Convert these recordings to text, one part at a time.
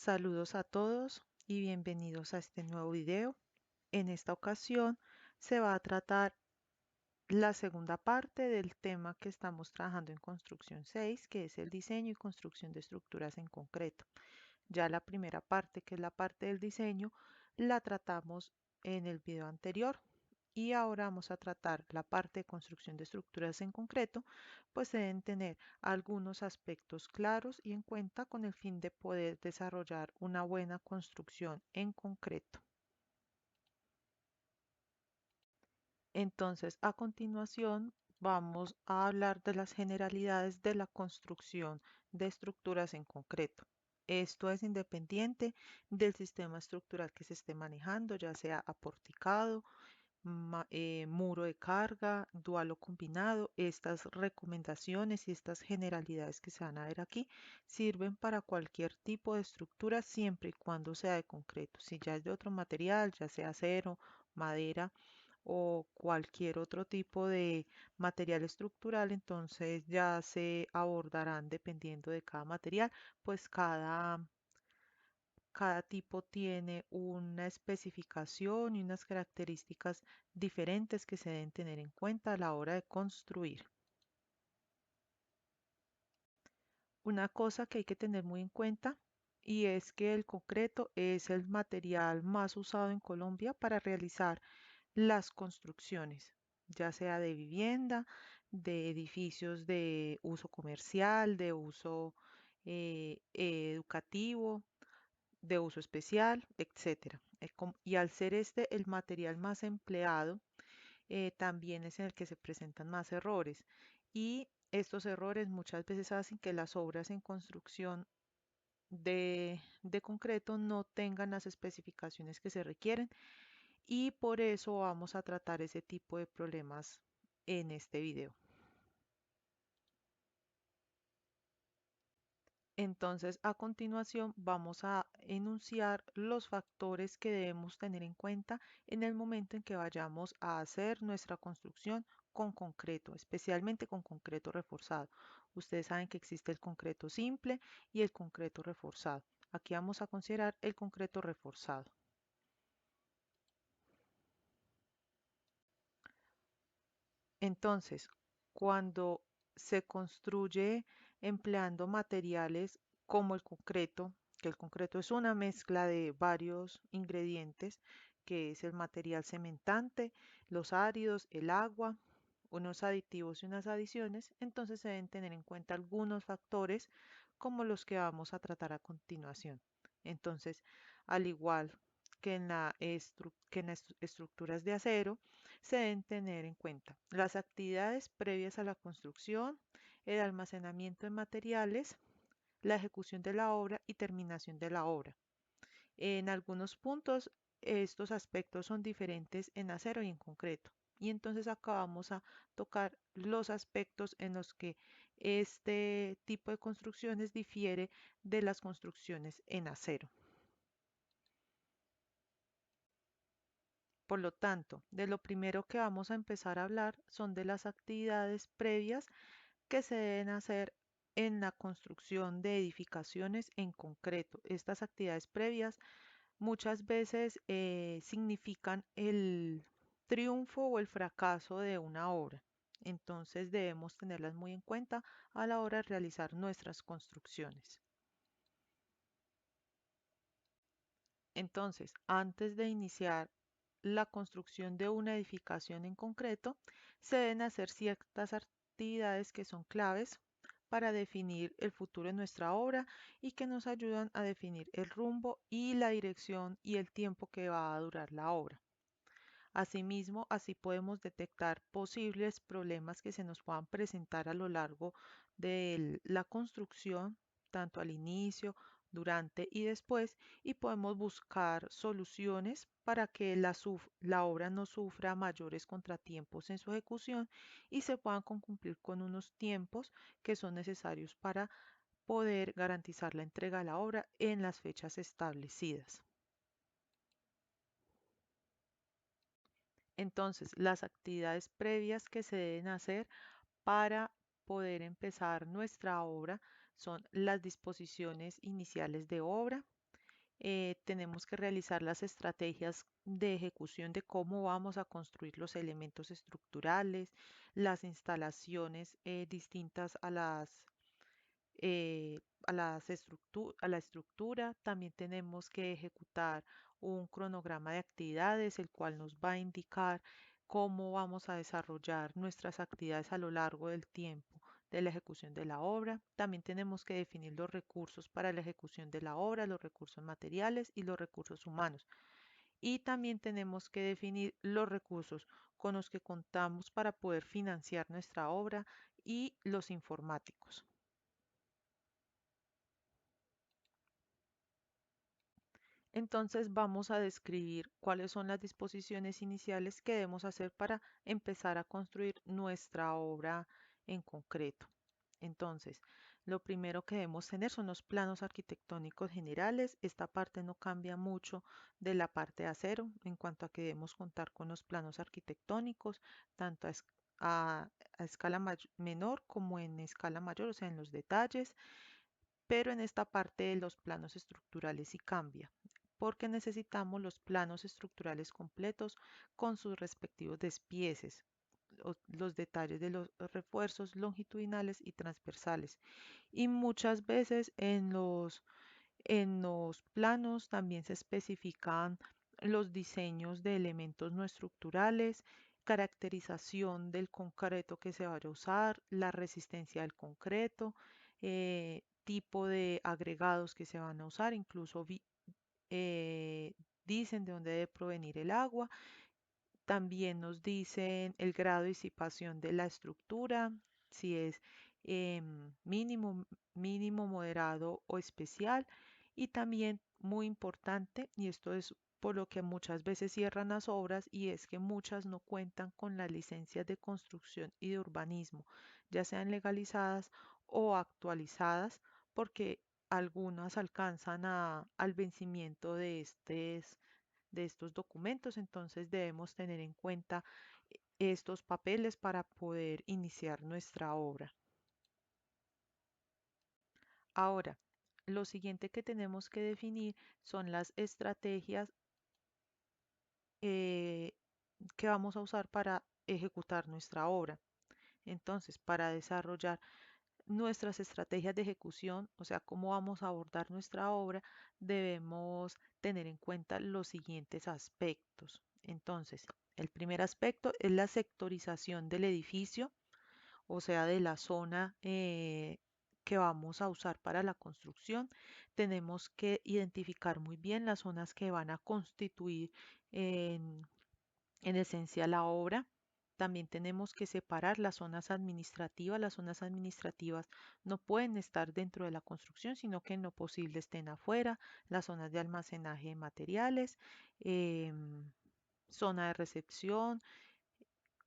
Saludos a todos y bienvenidos a este nuevo video. En esta ocasión se va a tratar la segunda parte del tema que estamos trabajando en construcción 6, que es el diseño y construcción de estructuras en concreto. Ya la primera parte, que es la parte del diseño, la tratamos en el video anterior. Y ahora vamos a tratar la parte de construcción de estructuras en concreto, pues deben tener algunos aspectos claros y en cuenta con el fin de poder desarrollar una buena construcción en concreto. Entonces, a continuación, vamos a hablar de las generalidades de la construcción de estructuras en concreto. Esto es independiente del sistema estructural que se esté manejando, ya sea aporticado, muro de carga, dual o combinado. Estas recomendaciones y estas generalidades que se van a ver aquí sirven para cualquier tipo de estructura siempre y cuando sea de concreto. Si ya es de otro material, ya sea acero, madera o cualquier otro tipo de material estructural, entonces ya se abordarán dependiendo de cada material, pues cada tipo tiene una especificación y unas características diferentes que se deben tener en cuenta a la hora de construir. Una cosa que hay que tener muy en cuenta y es que el concreto es el material más usado en Colombia para realizar las construcciones, ya sea de vivienda, de edificios de uso comercial, de uso educativo, de uso especial, etcétera. Y al ser este el material más empleado, también es en el que se presentan más errores. Y estos errores muchas veces hacen que las obras en construcción de concreto no tengan las especificaciones que se requieren y por eso vamos a tratar ese tipo de problemas en este video. Entonces, a continuación vamos a enunciar los factores que debemos tener en cuenta en el momento en que vayamos a hacer nuestra construcción con concreto, especialmente con concreto reforzado. Ustedes saben que existe el concreto simple y el concreto reforzado. Aquí vamos a considerar el concreto reforzado. Entonces, cuando se construye empleando materiales como el concreto, que el concreto es una mezcla de varios ingredientes, que es el material cementante, los áridos, el agua, unos aditivos y unas adiciones, entonces se deben tener en cuenta algunos factores como los que vamos a tratar a continuación. Entonces, al igual que en las estructuras de acero, se deben tener en cuenta las actividades previas a la construcción, el almacenamiento de materiales, la ejecución de la obra y terminación de la obra. En algunos puntos, estos aspectos son diferentes en acero y en concreto. Y entonces acá vamos a tocar los aspectos en los que este tipo de construcciones difiere de las construcciones en acero. Por lo tanto, de lo primero que vamos a empezar a hablar son de las actividades previas que se deben hacer en la construcción de edificaciones en concreto. Estas actividades previas muchas veces significan el triunfo o el fracaso de una obra. Entonces debemos tenerlas muy en cuenta a la hora de realizar nuestras construcciones. Entonces, antes de iniciar la construcción de una edificación en concreto, se deben hacer ciertas actividades que son claves para definir el futuro de nuestra obra y que nos ayudan a definir el rumbo y la dirección y el tiempo que va a durar la obra. Asimismo, así podemos detectar posibles problemas que se nos puedan presentar a lo largo de la construcción, tanto al inicio, durante y después, y podemos buscar soluciones para que la obra no sufra mayores contratiempos en su ejecución y se puedan cumplir con unos tiempos que son necesarios para poder garantizar la entrega de la obra en las fechas establecidas. Entonces, las actividades previas que se deben hacer para poder empezar nuestra obra son las disposiciones iniciales de obra, tenemos que realizar las estrategias de ejecución de cómo vamos a construir los elementos estructurales, las instalaciones distintas eh, a la estructura. También tenemos que ejecutar un cronograma de actividades, el cual nos va a indicar cómo vamos a desarrollar nuestras actividades a lo largo del tiempo de la ejecución de la obra. También tenemos que definir los recursos para la ejecución de la obra, los recursos materiales y los recursos humanos. Y también tenemos que definir los recursos con los que contamos para poder financiar nuestra obra y los informáticos. Entonces vamos a describir cuáles son las disposiciones iniciales que debemos hacer para empezar a construir nuestra obra en concreto. Entonces, lo primero que debemos tener son los planos arquitectónicos generales. Esta parte no cambia mucho de la parte de acero en cuanto a que debemos contar con los planos arquitectónicos, tanto a escala menor como en escala mayor, o sea, en los detalles, pero en esta parte de los planos estructurales sí cambia, porque necesitamos los planos estructurales completos con sus respectivos despieces, los detalles de los refuerzos longitudinales y transversales. Y muchas veces en los planos también se especifican los diseños de elementos no estructurales, caracterización del concreto que se vaya a usar, la resistencia del concreto, tipo de agregados que se van a usar, incluso eh, dicen de dónde debe provenir el agua. También nos dicen el grado de disipación de la estructura, si es mínimo, mínimo, moderado o especial. Y también muy importante, y esto es por lo que muchas veces cierran las obras, y es que muchas no cuentan con las licencias de construcción y de urbanismo, ya sean legalizadas o actualizadas, porque algunas alcanzan al vencimiento de estos documentos. Entonces debemos tener en cuenta estos papeles para poder iniciar nuestra obra. Ahora, lo siguiente que tenemos que definir son las estrategias eh, que vamos a usar para ejecutar nuestra obra. Entonces, para desarrollar nuestras estrategias de ejecución, o sea, cómo vamos a abordar nuestra obra, debemos tener en cuenta los siguientes aspectos. Entonces, el primer aspecto es la sectorización del edificio, o sea, de la zona que vamos a usar para la construcción. Tenemos que identificar muy bien las zonas que van a constituir en esencia la obra. También tenemos que separar las zonas administrativas. Las zonas administrativas no pueden estar dentro de la construcción, sino que en lo posible estén afuera. Las zonas de almacenaje de materiales, zona de recepción,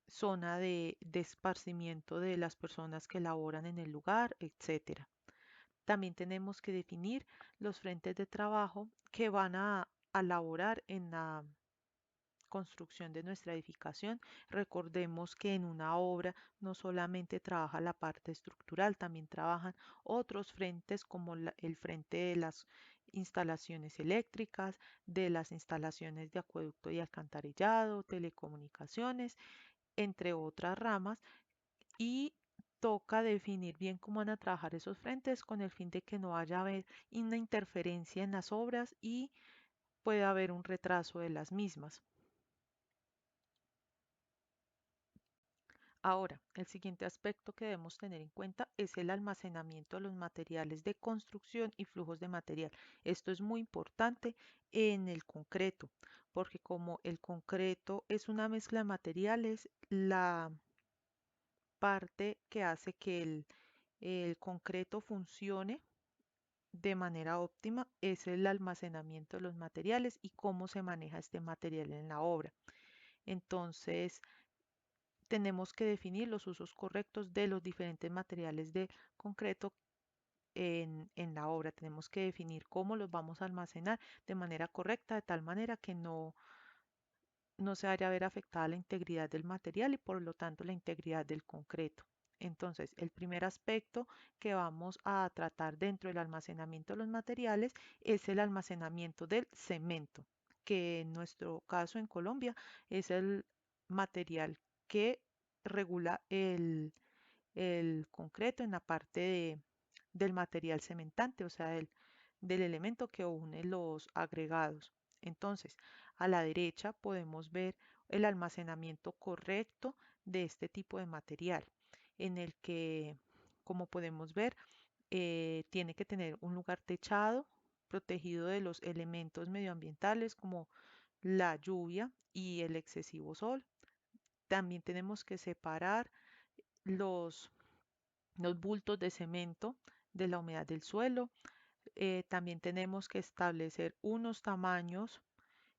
zona de esparcimiento de las personas que laboran en el lugar, etcétera. También tenemos que definir los frentes de trabajo que van a laborar en la construcción de nuestra edificación. Recordemos que en una obra no solamente trabaja la parte estructural, también trabajan otros frentes como el frente de las instalaciones eléctricas, de las instalaciones de acueducto y alcantarillado, telecomunicaciones, entre otras ramas, y toca definir bien cómo van a trabajar esos frentes con el fin de que no vaya a haber una interferencia en las obras y pueda haber un retraso de las mismas. Ahora, el siguiente aspecto que debemos tener en cuenta es el almacenamiento de los materiales de construcción y flujos de material. Esto es muy importante en el concreto, porque como el concreto es una mezcla de materiales, la parte que hace que el concreto funcione de manera óptima es el almacenamiento de los materiales y cómo se maneja este material en la obra. Entonces, tenemos que definir los usos correctos de los diferentes materiales de concreto en la obra. Tenemos que definir cómo los vamos a almacenar de manera correcta, de tal manera que no se vaya a ver afectada la integridad del material y por lo tanto la integridad del concreto. Entonces, el primer aspecto que vamos a tratar dentro del almacenamiento de los materiales es el almacenamiento del cemento, que en nuestro caso en Colombia es el material que regula el concreto en la parte del material cementante, o sea, del elemento que une los agregados. Entonces, a la derecha podemos ver el almacenamiento correcto de este tipo de material, en el que, como podemos ver, tiene que tener un lugar techado, protegido de los elementos medioambientales como la lluvia y el excesivo sol. También tenemos que separar los los bultos de cemento de la humedad del suelo. También tenemos que establecer unos tamaños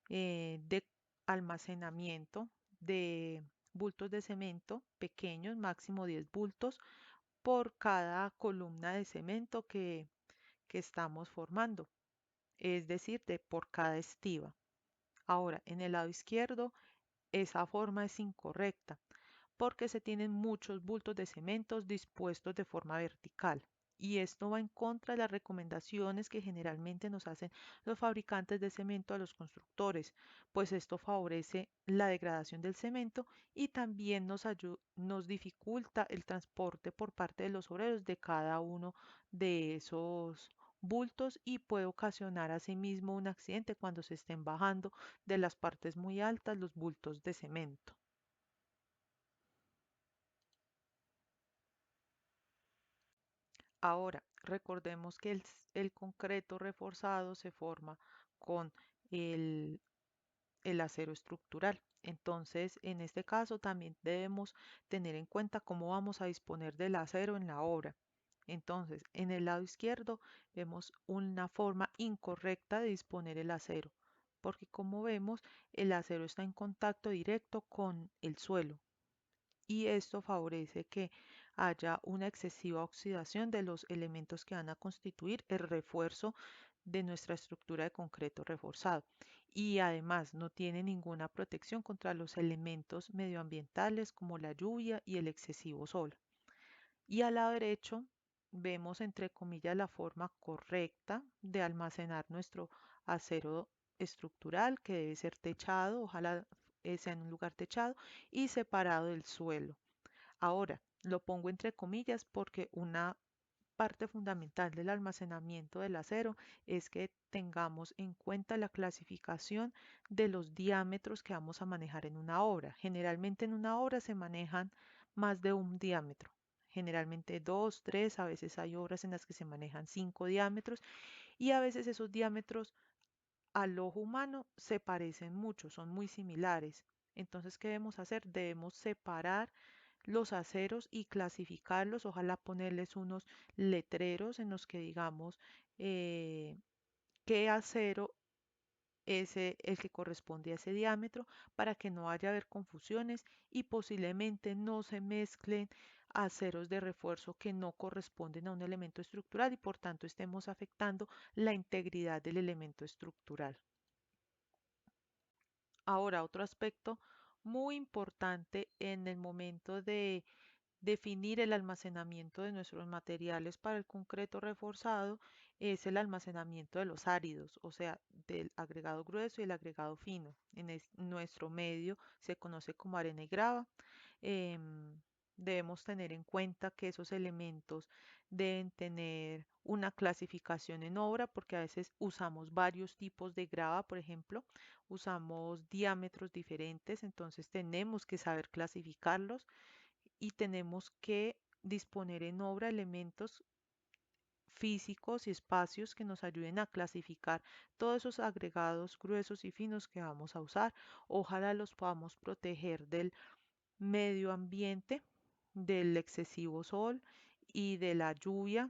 de almacenamiento de bultos de cemento pequeños, máximo 10 bultos por cada columna de cemento que estamos formando, es decir, por cada estiba. Ahora, en el lado izquierdo, esa forma es incorrecta porque se tienen muchos bultos de cementos dispuestos de forma vertical. Y esto va en contra de las recomendaciones que generalmente nos hacen los fabricantes de cemento a los constructores, pues esto favorece la degradación del cemento y también nos dificulta el transporte por parte de los obreros de cada uno de esos bultos y puede ocasionar asimismo un accidente cuando se estén bajando de las partes muy altas los bultos de cemento. Ahora, recordemos que el concreto reforzado se forma con el, el acero estructural. Entonces, en este caso también debemos tener en cuenta cómo vamos a disponer del acero en la obra. Entonces, en el lado izquierdo vemos una forma incorrecta de disponer el acero, porque como vemos, el acero está en contacto directo con el suelo y esto favorece que haya una excesiva oxidación de los elementos que van a constituir el refuerzo de nuestra estructura de concreto reforzado. Y además no tiene ninguna protección contra los elementos medioambientales como la lluvia y el excesivo sol. Y al lado derecho vemos entre comillas la forma correcta de almacenar nuestro acero estructural que debe ser techado, ojalá sea en un lugar techado y separado del suelo. Ahora, lo pongo entre comillas porque una parte fundamental del almacenamiento del acero es que tengamos en cuenta la clasificación de los diámetros que vamos a manejar en una obra. Generalmente en una obra se manejan más de un diámetro. Generalmente dos, tres, a veces hay obras en las que se manejan 5 diámetros y a veces esos diámetros al ojo humano se parecen mucho, son muy similares. Entonces, ¿qué debemos hacer? Debemos separar los aceros y clasificarlos, ojalá ponerles unos letreros en los que digamos eh, qué acero es el que corresponde a ese diámetro para que no haya haber confusiones y posiblemente no se mezclen aceros de refuerzo que no corresponden a un elemento estructural y por tanto estemos afectando la integridad del elemento estructural. Ahora, otro aspecto muy importante en el momento de definir el almacenamiento de nuestros materiales para el concreto reforzado es el almacenamiento de los áridos, o sea, del agregado grueso y el agregado fino. Nuestro medio se conoce como arena y grava. Debemos tener en cuenta que esos elementos deben tener una clasificación en obra porque a veces usamos varios tipos de grava, por ejemplo, usamos diámetros diferentes, entonces tenemos que saber clasificarlos y tenemos que disponer en obra elementos físicos y espacios que nos ayuden a clasificar todos esos agregados gruesos y finos que vamos a usar. Ojalá los podamos proteger del medio ambiente, del excesivo sol y de la lluvia,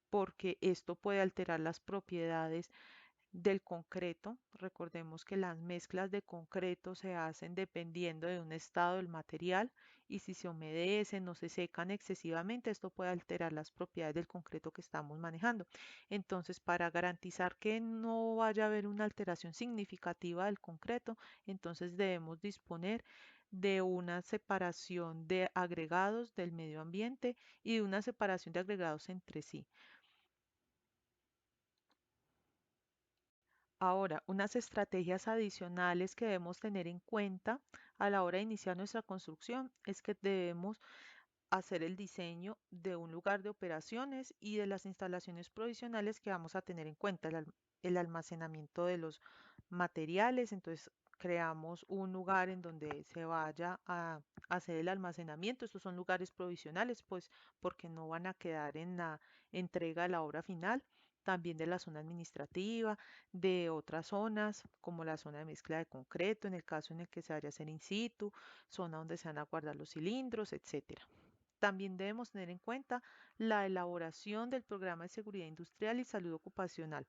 porque esto puede alterar las propiedades del concreto. Recordemos que las mezclas de concreto se hacen dependiendo de un estado del material y si se humedecen o se secan excesivamente, esto puede alterar las propiedades del concreto que estamos manejando. Entonces, para garantizar que no vaya a haber una alteración significativa del concreto, entonces debemos disponer de una separación de agregados del medio ambiente y de una separación de agregados entre sí. Ahora, unas estrategias adicionales que debemos tener en cuenta a la hora de iniciar nuestra construcción es que debemos hacer el diseño de un lugar de operaciones y de las instalaciones provisionales que vamos a tener en cuenta, el almacenamiento de los materiales. Entonces, creamos un lugar en donde se vaya a hacer el almacenamiento. Estos son lugares provisionales, pues porque no van a quedar en la entrega de la obra final. También de la zona administrativa, de otras zonas, como la zona de mezcla de concreto, en el caso en el que se vaya a hacer in situ, zona donde se van a guardar los cilindros, etcétera. También debemos tener en cuenta la elaboración del programa de seguridad industrial y salud ocupacional.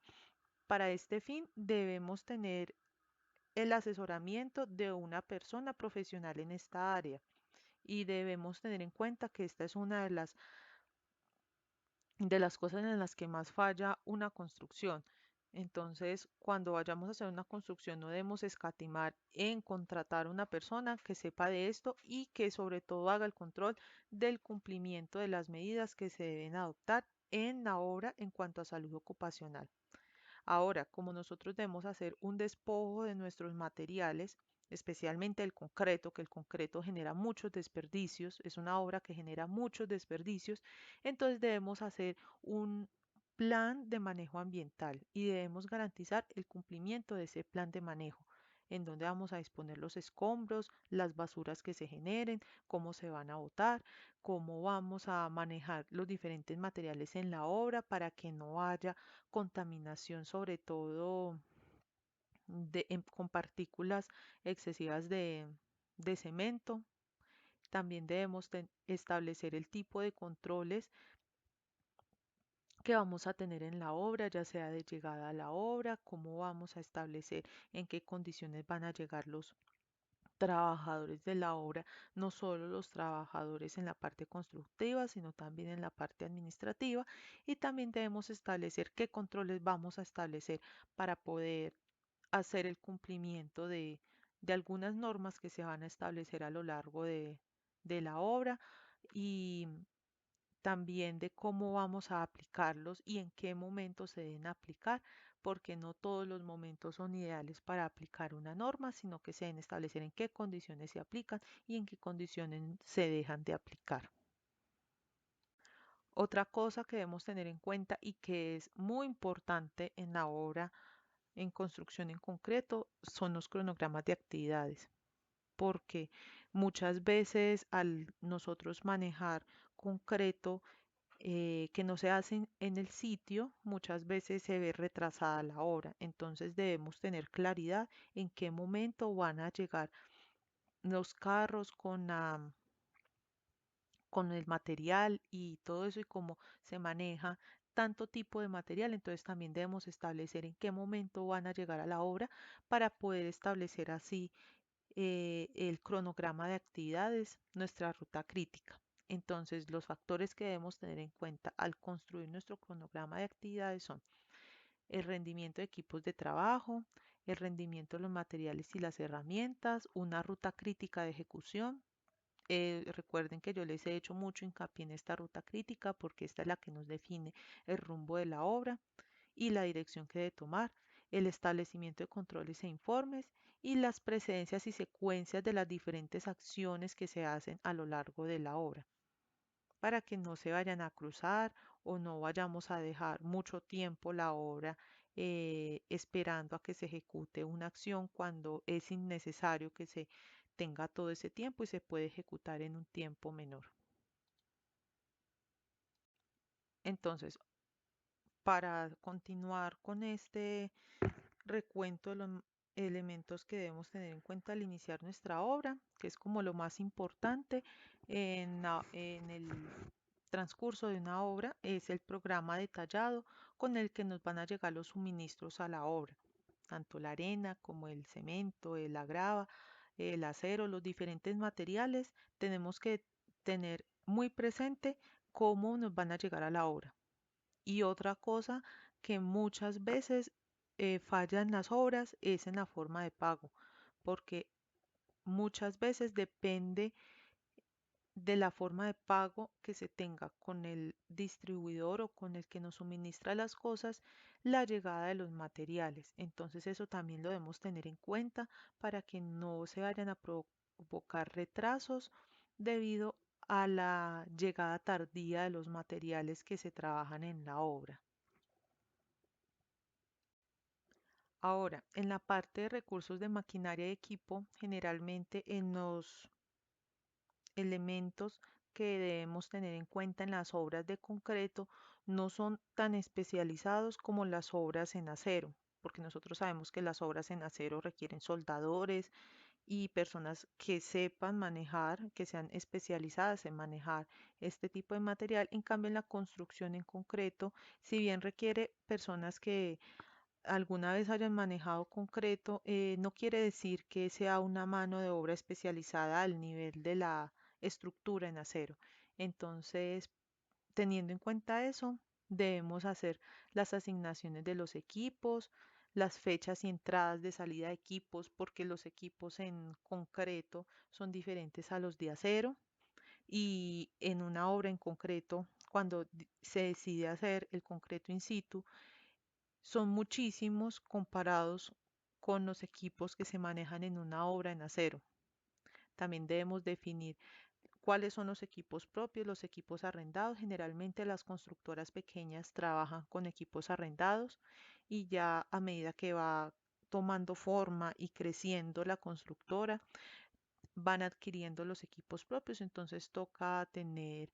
Para este fin, debemos tener el asesoramiento de una persona profesional en esta área y debemos tener en cuenta que esta es una de las cosas en las que más falla una construcción. Entonces, cuando vayamos a hacer una construcción, no debemos escatimar en contratar una persona que sepa de esto y que sobre todo haga el control del cumplimiento de las medidas que se deben adoptar en la obra en cuanto a salud ocupacional. Ahora, como nosotros debemos hacer un despojo de nuestros materiales, especialmente el concreto, que el concreto genera muchos desperdicios, es una obra que genera muchos desperdicios, entonces debemos hacer un plan de manejo ambiental y debemos garantizar el cumplimiento de ese plan de manejo, en donde vamos a disponer los escombros, las basuras que se generen, cómo se van a botar, cómo vamos a manejar los diferentes materiales en la obra para que no haya contaminación, sobre todo con partículas excesivas de cemento. También debemos establecer el tipo de controles que vamos a tener en la obra, ya sea de llegada a la obra, cómo vamos a establecer en qué condiciones van a llegar los trabajadores de la obra, no solo los trabajadores en la parte constructiva, sino también en la parte administrativa. Y también debemos establecer qué controles vamos a establecer para poder hacer el cumplimiento de algunas normas que se van a establecer a lo largo de la obra y también de cómo vamos a aplicarlos y en qué momentos se deben aplicar, porque no todos los momentos son ideales para aplicar una norma, sino que se deben establecer en qué condiciones se aplican y en qué condiciones se dejan de aplicar. Otra cosa que debemos tener en cuenta y que es muy importante en la obra en construcción en concreto son los cronogramas de actividades, porque muchas veces al nosotros manejar concreto que no se hacen en el sitio, muchas veces se ve retrasada la obra. Entonces debemos tener claridad en qué momento van a llegar los carros con el material y todo eso y cómo se maneja tanto tipo de material. Entonces también debemos establecer en qué momento van a llegar a la obra para poder establecer así el cronograma de actividades, nuestra ruta crítica. Entonces, los factores que debemos tener en cuenta al construir nuestro cronograma de actividades son el rendimiento de equipos de trabajo, el rendimiento de los materiales y las herramientas, una ruta crítica de ejecución. Recuerden que yo les he hecho mucho hincapié en esta ruta crítica porque esta es la que nos define el rumbo de la obra y la dirección que debe tomar, el establecimiento de controles e informes y las precedencias y secuencias de las diferentes acciones que se hacen a lo largo de la obra, para que no se vayan a cruzar o no vayamos a dejar mucho tiempo la obra esperando a que se ejecute una acción cuando es innecesario que se tenga todo ese tiempo y se puede ejecutar en un tiempo menor. Entonces, para continuar con este recuento de los elementos que debemos tener en cuenta al iniciar nuestra obra, que es como lo más importante en el transcurso de una obra, es el programa detallado con el que nos van a llegar los suministros a la obra, tanto la arena como el cemento, la grava, el acero, los diferentes materiales, tenemos que tener muy presente cómo nos van a llegar a la obra. Y otra cosa que muchas veces falla en las obras es en la forma de pago, porque muchas veces depende de la forma de pago que se tenga con el distribuidor o con el que nos suministra las cosas, la llegada de los materiales. Entonces eso también lo debemos tener en cuenta para que no se vayan a provocar retrasos debido a la llegada tardía de los materiales que se trabajan en la obra. Ahora, en la parte de recursos de maquinaria y equipo, generalmente en los elementos que debemos tener en cuenta en las obras de concreto no son tan especializados como las obras en acero, porque nosotros sabemos que las obras en acero requieren soldadores y personas que sepan manejar, que sean especializadas en manejar este tipo de material. En cambio, en la construcción en concreto, si bien requiere personas que alguna vez hayan manejado concreto, no quiere decir que sea una mano de obra especializada al nivel de la estructura en acero. Entonces, teniendo en cuenta eso, debemos hacer las asignaciones de los equipos, las fechas y entradas de salida de equipos, porque los equipos en concreto son diferentes a los de acero. Y en una obra en concreto, cuando se decide hacer el concreto in situ, son muchísimos comparados con los equipos que se manejan en una obra en acero. También debemos definir cuáles son los equipos propios, los equipos arrendados. Generalmente las constructoras pequeñas trabajan con equipos arrendados y ya a medida que va tomando forma y creciendo la constructora, van adquiriendo los equipos propios. Entonces toca tener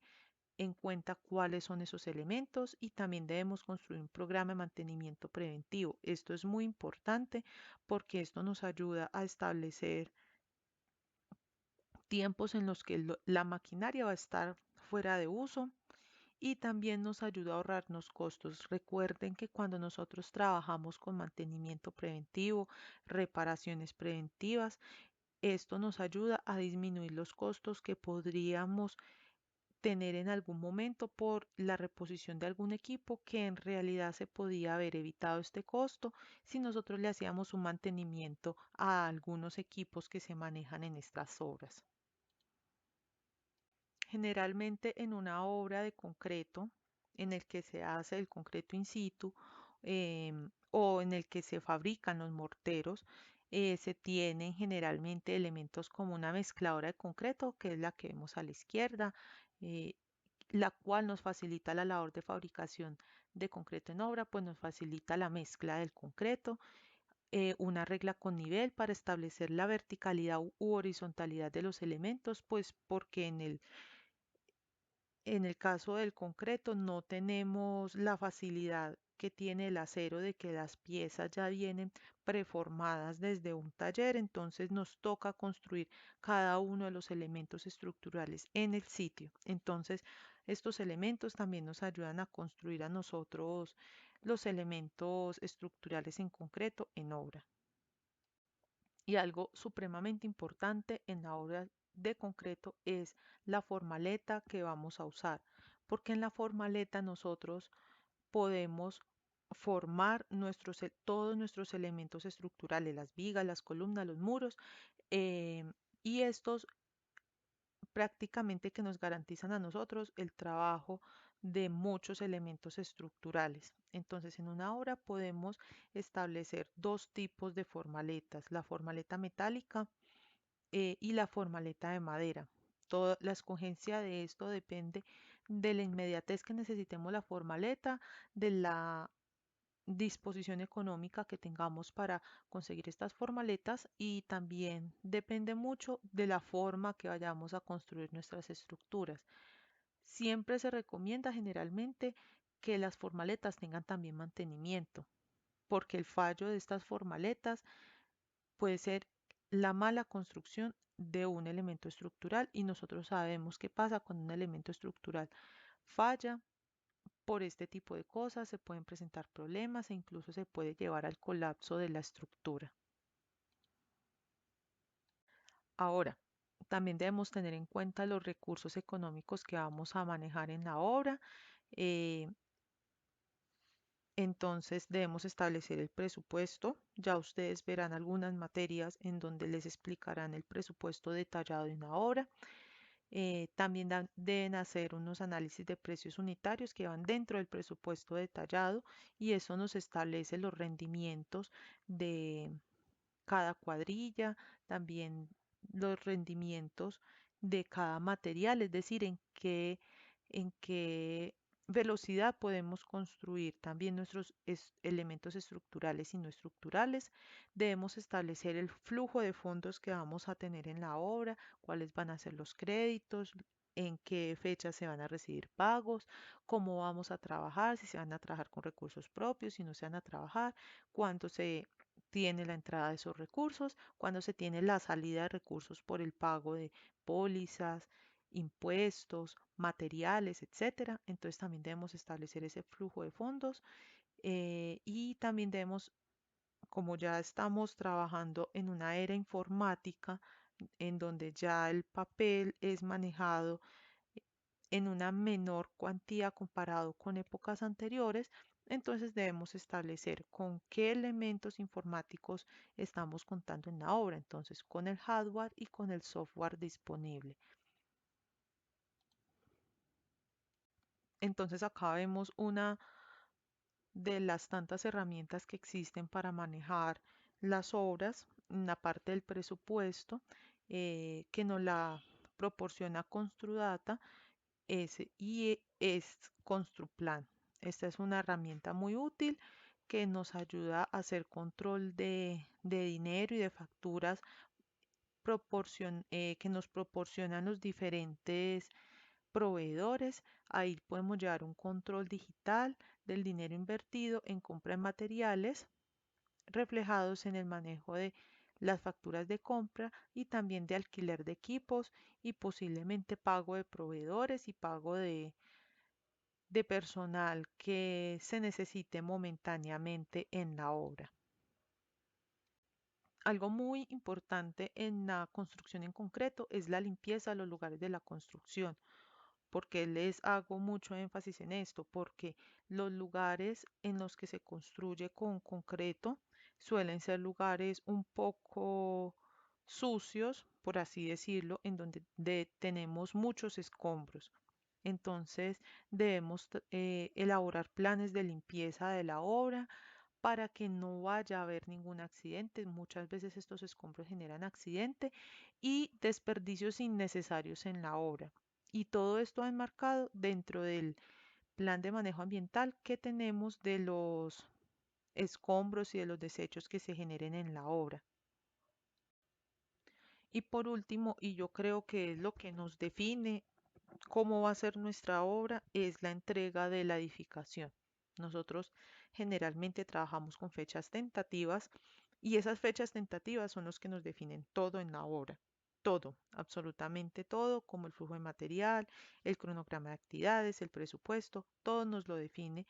en cuenta cuáles son esos elementos y también debemos construir un programa de mantenimiento preventivo. Esto es muy importante porque esto nos ayuda a establecer tiempos en los que la maquinaria va a estar fuera de uso y también nos ayuda a ahorrarnos costos. Recuerden que cuando nosotros trabajamos con mantenimiento preventivo, reparaciones preventivas, esto nos ayuda a disminuir los costos que podríamos tener en algún momento por la reposición de algún equipo que en realidad se podía haber evitado este costo si nosotros le hacíamos un mantenimiento a algunos equipos que se manejan en estas obras. Generalmente en una obra de concreto en el que se hace el concreto in situ o en el que se fabrican los morteros, se tienen generalmente elementos como una mezcladora de concreto, que es la que vemos a la izquierda, eh, la cual nos facilita la labor de fabricación de concreto en obra, pues nos facilita la mezcla del concreto, una regla con nivel para establecer la verticalidad u horizontalidad de los elementos, pues porque en el caso del concreto no tenemos la facilidad que tiene el acero de que las piezas ya vienen preformadas desde un taller, entonces nos toca construir cada uno de los elementos estructurales en el sitio. Entonces, estos elementos también nos ayudan a construir a nosotros los elementos estructurales en concreto en obra. Y algo supremamente importante en la obra de concreto es la formaleta que vamos a usar, porque en la formaleta nosotros podemos formar todos nuestros elementos estructurales, las vigas, las columnas, los muros, y estos prácticamente que nos garantizan a nosotros el trabajo de muchos elementos estructurales. Entonces, en una obra podemos establecer dos tipos de formaletas, la formaleta metálica y la formaleta de madera. Toda la escogencia de esto depende de la inmediatez que necesitemos la formaleta, de la disposición económica que tengamos para conseguir estas formaletas y también depende mucho de la forma que vayamos a construir nuestras estructuras. Siempre se recomienda generalmente que las formaletas tengan también mantenimiento, porque el fallo de estas formaletas puede ser la mala construcción de un elemento estructural y nosotros sabemos qué pasa cuando un elemento estructural falla. Por este tipo de cosas se pueden presentar problemas e incluso se puede llevar al colapso de la estructura. Ahora, también debemos tener en cuenta los recursos económicos que vamos a manejar en la obra. eh, Entonces debemos establecer el presupuesto. Ya ustedes verán algunas materias en donde les explicarán el presupuesto detallado de una obra. También deben hacer unos análisis de precios unitarios que van dentro del presupuesto detallado y eso nos establece los rendimientos de cada cuadrilla, también los rendimientos de cada material, es decir, en qué velocidad podemos construir también nuestros elementos estructurales y no estructurales. Debemos establecer el flujo de fondos que vamos a tener en la obra, cuáles van a ser los créditos, en qué fecha se van a recibir pagos, cómo vamos a trabajar, si se van a trabajar con recursos propios, si no se van a trabajar, cuánto se tiene la entrada de esos recursos, cuando se tiene la salida de recursos por el pago de pólizas, impuestos, materiales, etcétera. Entonces también debemos establecer ese flujo de fondos y también debemos, como ya estamos trabajando en una era informática, en donde ya el papel es manejado en una menor cuantía comparado con épocas anteriores, entonces debemos establecer con qué elementos informáticos estamos contando en la obra, entonces con el hardware y con el software disponible. Entonces acá vemos una de las tantas herramientas que existen para manejar las obras, en la parte del presupuesto que nos la proporciona Construdata y es Construplan. Esta es una herramienta muy útil que nos ayuda a hacer control de dinero y de facturas que nos proporcionan los diferentes proveedores. Ahí podemos llevar un control digital del dinero invertido en compra de materiales reflejados en el manejo de las facturas de compra y también de alquiler de equipos y posiblemente pago de proveedores y pago de personal que se necesite momentáneamente en la obra. Algo muy importante en la construcción en concreto es la limpieza de los lugares de la construcción. ¿Porque les hago mucho énfasis en esto? Porque los lugares en los que se construye con concreto suelen ser lugares un poco sucios, por así decirlo, en donde tenemos muchos escombros. Entonces debemos elaborar planes de limpieza de la obra para que no vaya a haber ningún accidente. Muchas veces estos escombros generan accidente y desperdicios innecesarios en la obra. Y todo esto enmarcado dentro del plan de manejo ambiental que tenemos de los escombros y de los desechos que se generen en la obra. Y por último, y yo creo que es lo que nos define cómo va a ser nuestra obra, es la entrega de la edificación. Nosotros generalmente trabajamos con fechas tentativas y esas fechas tentativas son los que nos definen todo en la obra. Todo, absolutamente todo, como el flujo de material, el cronograma de actividades, el presupuesto, todo nos lo define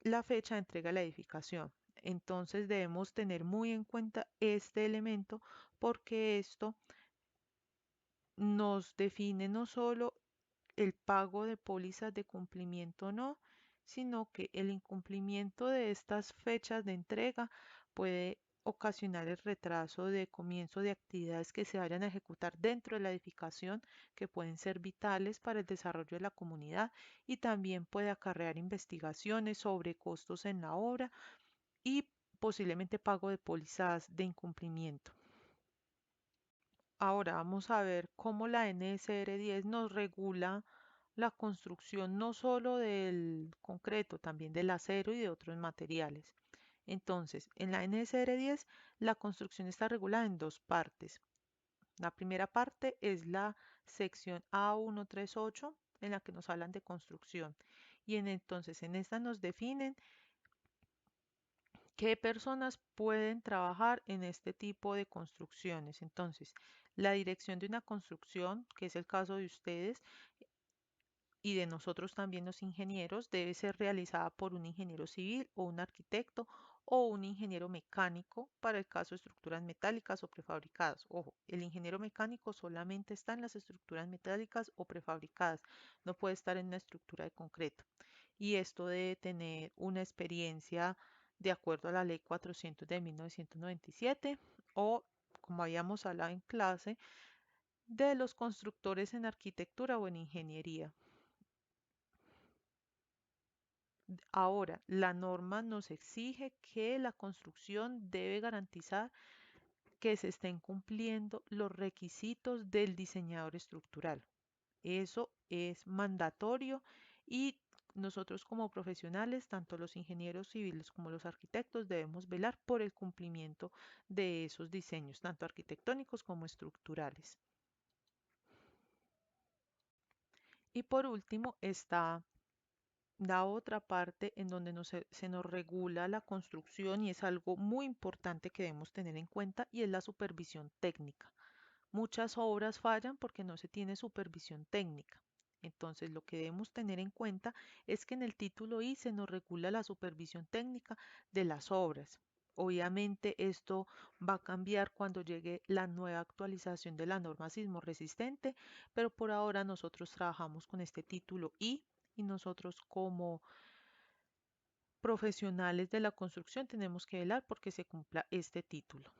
la fecha de entrega de la edificación. Entonces debemos tener muy en cuenta este elemento porque esto nos define no solo el pago de pólizas de cumplimiento no, sino que el incumplimiento de estas fechas de entrega puede ocasionar el retraso de comienzo de actividades que se vayan a ejecutar dentro de la edificación, que pueden ser vitales para el desarrollo de la comunidad y también puede acarrear investigaciones sobre costos en la obra y posiblemente pago de pólizas de incumplimiento. Ahora vamos a ver cómo la NSR 10 nos regula la construcción no solo del concreto, también del acero y de otros materiales. Entonces, en la NSR 10 la construcción está regulada en dos partes. La primera parte es la sección A138 en la que nos hablan de construcción. Y entonces en esta nos definen qué personas pueden trabajar en este tipo de construcciones. Entonces, la dirección de una construcción, que es el caso de ustedes y de nosotros también los ingenieros, debe ser realizada por un ingeniero civil o un arquitecto o un ingeniero mecánico para el caso de estructuras metálicas o prefabricadas. Ojo, el ingeniero mecánico solamente está en las estructuras metálicas o prefabricadas, no puede estar en una estructura de concreto. y esto debe tener una experiencia de acuerdo a la Ley 400 de 1997 o, como habíamos hablado en clase, de los constructores en arquitectura o en ingeniería. Ahora, la norma nos exige que la construcción debe garantizar que se estén cumpliendo los requisitos del diseñador estructural. Eso es mandatorio y nosotros como profesionales, tanto los ingenieros civiles como los arquitectos, debemos velar por el cumplimiento de esos diseños, tanto arquitectónicos como estructurales. Y por último está la otra parte en donde se nos regula la construcción y es algo muy importante que debemos tener en cuenta y es la supervisión técnica. Muchas obras fallan porque no se tiene supervisión técnica. Entonces, lo que debemos tener en cuenta es que en el título I se nos regula la supervisión técnica de las obras. Obviamente esto va a cambiar cuando llegue la nueva actualización de la norma sismo resistente, pero por ahora nosotros trabajamos con este título I y nosotros como profesionales de la construcción tenemos que velar porque se cumpla este título.